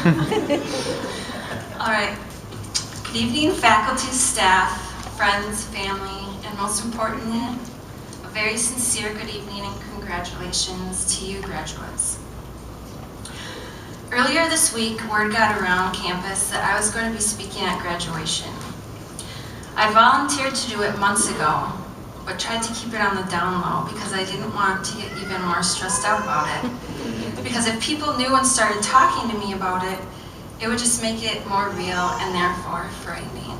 All right. Good evening, faculty, staff, friends, family, and most importantly, a very sincere good evening and congratulations to you graduates. Earlier this week, word got around campus that I was going to be speaking at graduation. I volunteered to do it months ago, but tried to keep it on the down low because I didn't want to get even more stressed out about it. Because if people knew and started talking to me about it, it would just make it more real and therefore frightening.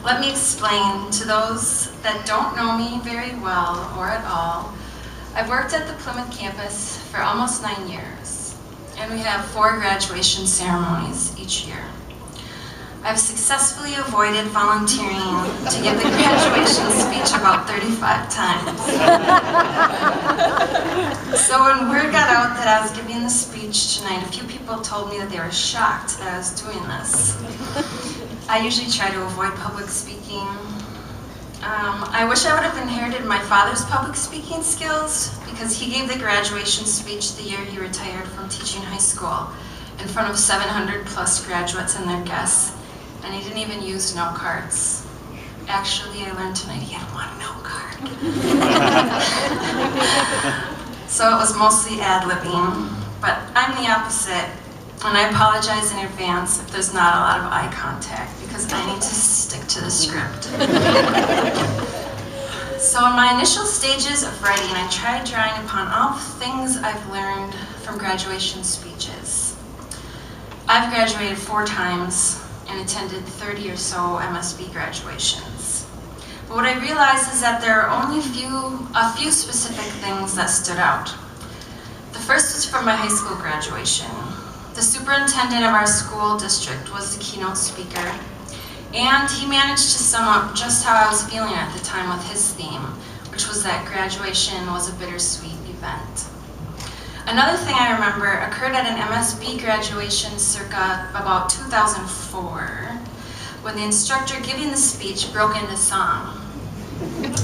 Let me explain to those that don't know me very well or at all. I've worked at the Plymouth campus for almost 9 years, and we have 4 graduation ceremonies each year. I've successfully avoided volunteering to give the graduation speech about 35 times. So when word got out that I was giving the speech tonight, a few people told me that they were shocked that I was doing this. I usually try to avoid public speaking. I wish I would have inherited my father's public speaking skills because he gave the graduation speech the year he retired from teaching high school in front of 700 plus graduates and their guests. And he didn't even use note cards. Actually, I learned tonight he had one note card. So it was mostly ad-libbing, but I'm the opposite, and I apologize in advance if there's not a lot of eye contact because I need to stick to the script. So in my initial stages of writing, I tried drawing upon all the things I've learned from graduation speeches. I've graduated 4 times and attended 30 or so MSB graduations. But what I realized is that there are only a few specific things that stood out. The first was from my high school graduation. The superintendent of our school district was the keynote speaker, and he managed to sum up just how I was feeling at the time with his theme, which was that graduation was a bittersweet event. Another thing I remember occurred at an MSB graduation circa about 2004, when the instructor giving the speech broke into song.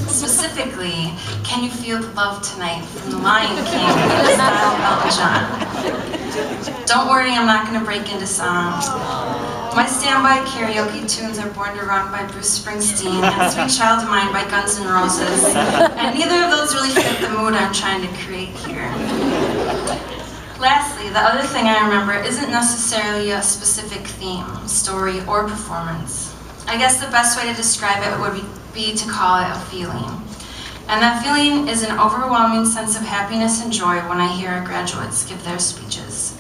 Specifically, Can You Feel the Love Tonight from The Lion King in the style of Elton John. Don't worry, I'm not going to break into song. My standby karaoke tunes are Born to Run by Bruce Springsteen and Sweet Child of Mine by Guns N' Roses, and neither of those really fit the mood I'm trying to create here. Lastly, the other thing I remember isn't necessarily a specific theme, story, or performance. I guess the best way to describe it would be to call it a feeling. And that feeling is an overwhelming sense of happiness and joy when I hear our graduates give their speeches.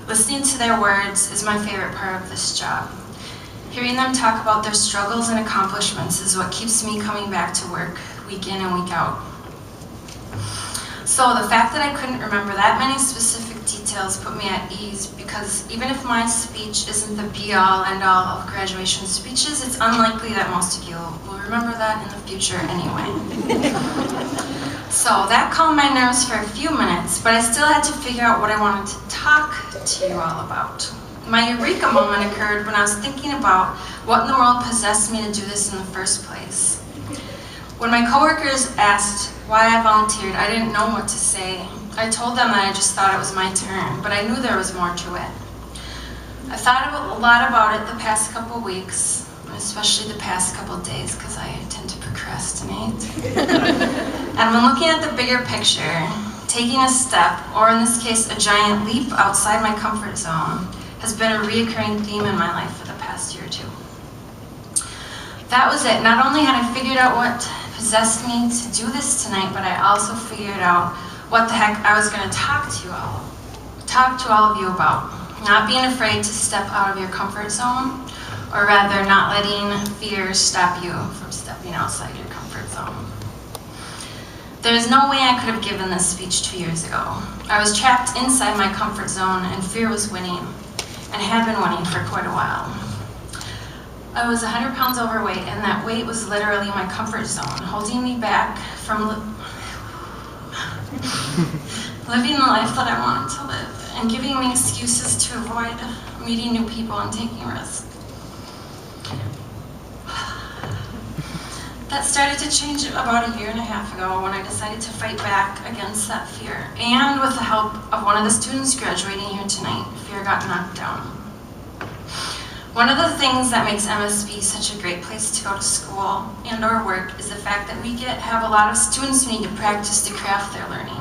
Listening to their words is my favorite part of this job. Hearing them talk about their struggles and accomplishments is what keeps me coming back to work week in and week out. So the fact that I couldn't remember that many specific details put me at ease, because even if my speech isn't the be-all, end-all of graduation speeches, it's unlikely that most of you will remember that in the future anyway. So that calmed my nerves for a few minutes, but I still had to figure out what I wanted to talk to you all about. My eureka moment occurred when I was thinking about what in the world possessed me to do this in the first place. When my coworkers asked why I volunteered, I didn't know what to say. I told them that I just thought it was my turn, but I knew there was more to it. I thought a lot about it the past couple weeks, especially the past couple days, because I tend to procrastinate. And when looking at the bigger picture, taking a step, or in this case, a giant leap outside my comfort zone, has been a reoccurring theme in my life for the past year or two. That was it. Not only had I figured out what possessed me to do this tonight, but I also figured out what the heck I was going to talk to all of you about. Not being afraid to step out of your comfort zone, or rather not letting fear stop you from stepping outside your comfort zone. There's no way I could have given this speech 2 years ago. I was trapped inside my comfort zone and fear was winning, and had been winning for quite a while. I was 100 pounds overweight, and that weight was literally my comfort zone, holding me back from living the life that I wanted to live, and giving me excuses to avoid meeting new people and taking risks. That started to change about 1.5 years ago when I decided to fight back against that fear. And with the help of one of the students graduating here tonight, fear got knocked down. One of the things that makes MSB such a great place to go to school and or work is the fact that we have a lot of students who need to practice to craft their learning.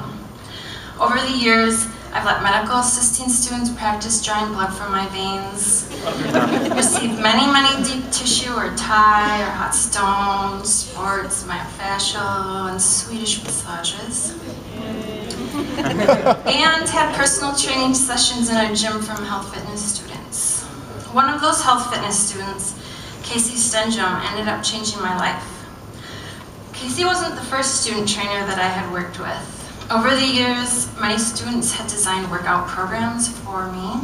Over the years, I've let medical assisting students practice drawing blood from my veins, received many deep tissue or Thai or hot stones, sports, myofascial, and Swedish massages. And had personal training sessions in our gym from health fitness students. One of those health fitness students, Casey Stenjum, ended up changing my life. Casey wasn't the first student trainer that I had worked with. Over the years, many students had designed workout programs for me.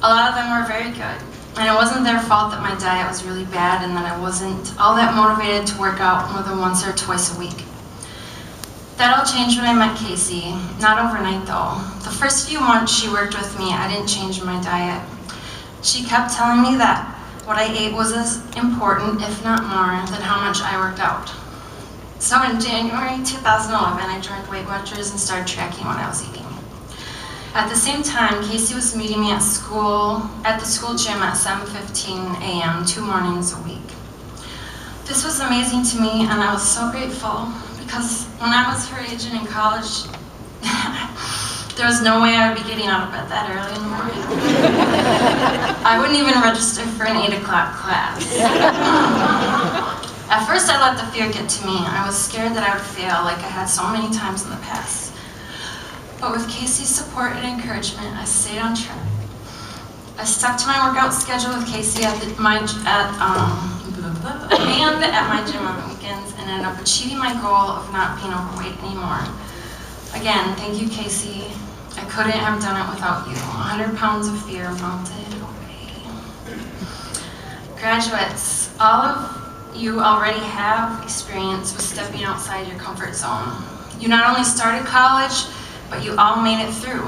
A lot of them were very good, and it wasn't their fault that my diet was really bad and that I wasn't all that motivated to work out more than once or twice a week. That all changed when I met Casey, not overnight though. The first few months she worked with me, I didn't change my diet. She kept telling me that what I ate was as important, if not more, than how much I worked out. So in January 2011, I joined Weight Watchers and started tracking what I was eating. At the same time, Casey was meeting me at the school gym at 7:15 a.m. 2 mornings a week. This was amazing to me, and I was so grateful because when I was her age and in college, there was no way I would be getting out of bed that early in the morning. I wouldn't even register for an 8 o'clock class. At first, I let the fear get to me. I was scared that I would fail like I had so many times in the past. But with Casey's support and encouragement, I stayed on track. I stuck to my workout schedule with Casey and at my gym on the weekends and ended up achieving my goal of not being overweight anymore. Again, thank you, Casey. I couldn't have done it without you. 100 pounds of fear melted away. Graduates, all of you already have experience with stepping outside your comfort zone. You not only started college, but you all made it through.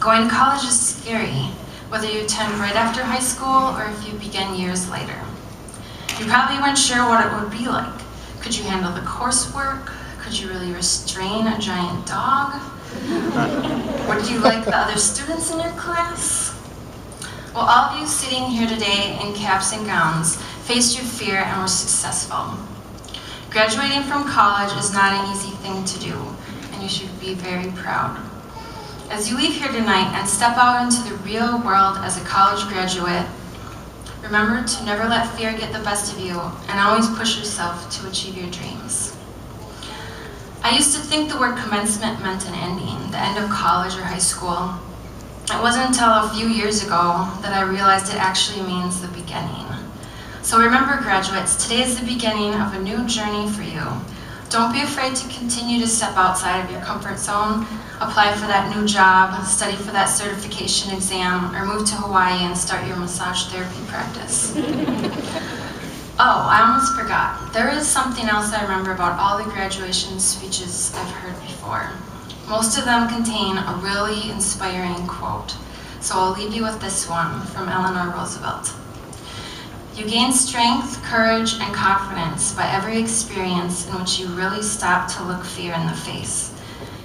Going to college is scary, whether you attend right after high school or if you begin years later. You probably weren't sure what it would be like. Could you handle the coursework? Could you really restrain a giant dog? Would you like the other students in your class? Well, all of you sitting here today in caps and gowns faced your fear and were successful. Graduating from college is not an easy thing to do, and you should be very proud. As you leave here tonight and step out into the real world as a college graduate, remember to never let fear get the best of you and always push yourself to achieve your dreams. I used to think the word commencement meant an ending, the end of college or high school. It wasn't until a few years ago that I realized it actually means the beginning. So remember, graduates, today is the beginning of a new journey for you. Don't be afraid to continue to step outside of your comfort zone, apply for that new job, study for that certification exam, or move to Hawaii and start your massage therapy practice. Oh, I almost forgot. There is something else I remember about all the graduation speeches I've heard before. Most of them contain a really inspiring quote. So I'll leave you with this one from Eleanor Roosevelt. You gain strength, courage, and confidence by every experience in which you really stop to look fear in the face.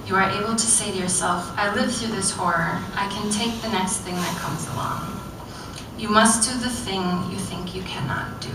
You are able to say to yourself, I lived through this horror. I can take the next thing that comes along. You must do the thing you think you cannot do.